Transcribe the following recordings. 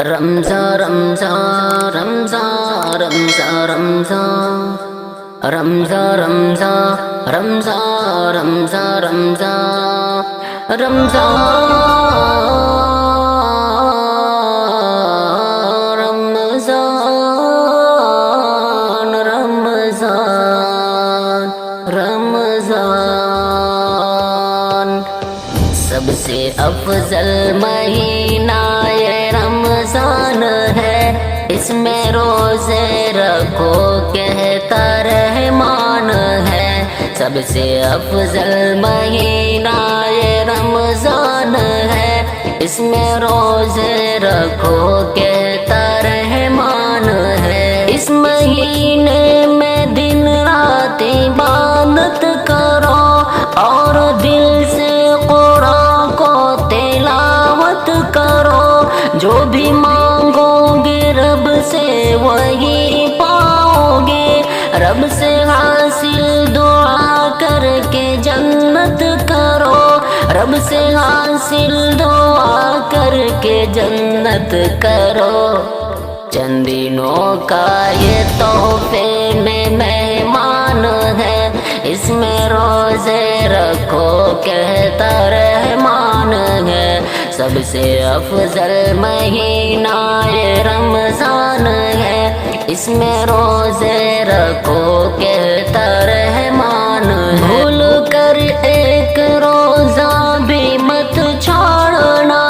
رمضان رمضان رمضان رمضان رمضان رمضان رمضان رمضان رمضان رمضان رمضان رمضان سب سے افضل مہینہ یہ رمضان ہے، اس میں روزے رکھو کہتا رحمان ہے۔ سب سے افضل مہینہ یہ رمضان ہے، اس میں روزے رکھو کہتا رحمان ہے۔ اس مہینے میں دن رات عبادت کرو اور دل سے قرآن کو تلاوت کرو، جو بھی مانگو گے رب سے وہی پاؤ گے۔ رب سے حاصل دعا کر کے جنت کرو، رب سے حاصل دعا کر کے جنت کرو۔ چند دنوں کا یہ تحفے میں مہمان ہے، اس میں روزے رکھو کہتا رحمان ہے۔ سب سے افضل مہینہ یہ رمضان ہے، اس میں روزے رکھو کہتا رحمان ہے۔ بھول کر ایک روزہ بھی مت چھوڑنا،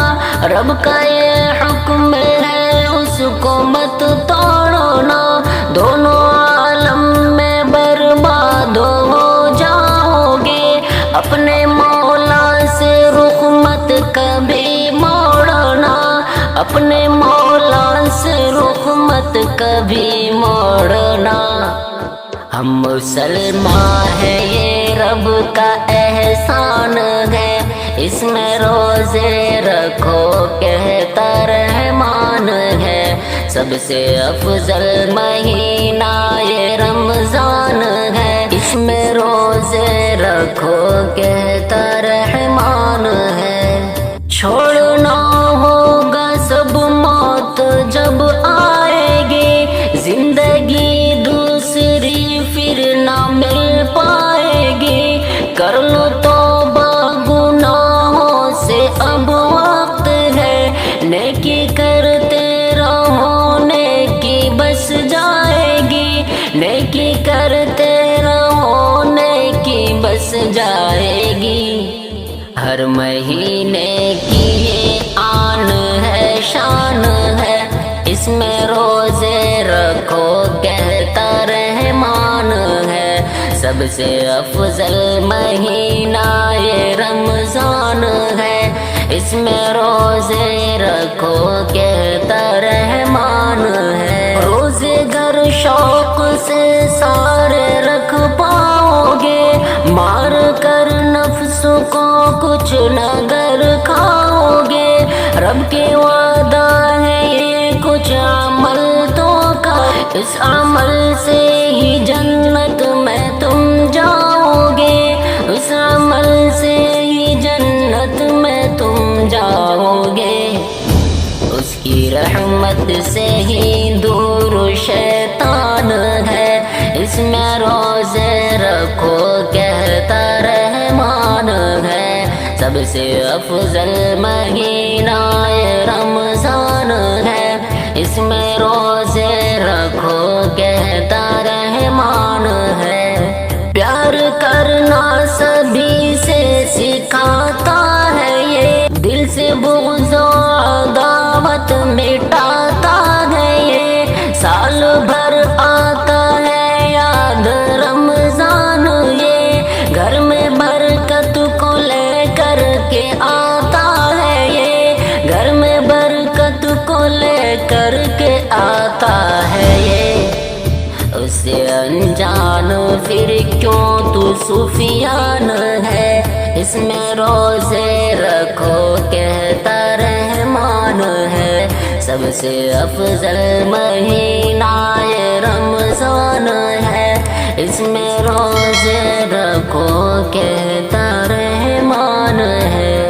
رب کا یہ حکم ہے اس کو مت توڑنا۔ دونوں عالم میں برباد ہو جاؤ گے، اپنے مولا سے رخ مت کبھی موڑنا، اپنے مولا سے رخ مت کبھی موڑنا۔ ہم مسلمان ہیں یہ رب کا احسان ہے، اس میں روزے رکھو کہتا رحمان ہے۔ سب سے افضل مہینہ یہ رمضان ہے، اس میں روزے رکھو کہتا رحمان ہے۔ چھوڑنا ہوگا سب موت جب آئے گی، زندگی دوسری پھر نہ مل پائے گی۔ کر لو توبہ گناہوں سے اب وقت ہے، نیکی کرتے رہو نیکی بس جائے گی، نیکی کرتے رہو نیکی بس جائے گی۔ ہر مہینے کی یہ آن ہے شان ہے، اس میں روزے رکھو کہتا رحمان ہے۔ سب سے افضل مہینہ یہ رمضان ہے، اس میں روزے رکھو کہتا رحمان ہے۔ روزے گر شوق سے سارے رکھ پاؤ گے، مار کر نفس کو کچھ نہ گر کھاؤ گے۔ رب کے وعدہ ہے یہ کچھ عمل تو کا، اس عمل سے ہی جنت میں تم جاؤ گے، اس عمل سے ہی جنت میں تم جاؤ گے۔ اس کی رحمت سے ہی دور شیطان ہے، اس میں روزے رکھو کہتا رحمان ہے۔ سب سے افضل مہینہ یہ رمضان ہے، اس میں روزے رکھو کہتا رحمان ہے۔ پیار کرنا سبھی سے سکھاتا ہے یہ، دل سے بغض و عداوت مٹاتا ہے یہ۔ سال بھر آتا ہے یاد رمضان یہ، گھر میں برکت کو لے کر کے آتا ہے یہ، گھر میں برکت کو لے کر کے آتا ہے یہ۔ اس سے انجان پھر کیوں تو سفیان ہے، اس میں روزے رکھو کہتا رحمان ہے۔ سب سے افضل مہینہ یہ رمضان ہے، اس میں روزے رکھو کہتا رحمان ہے۔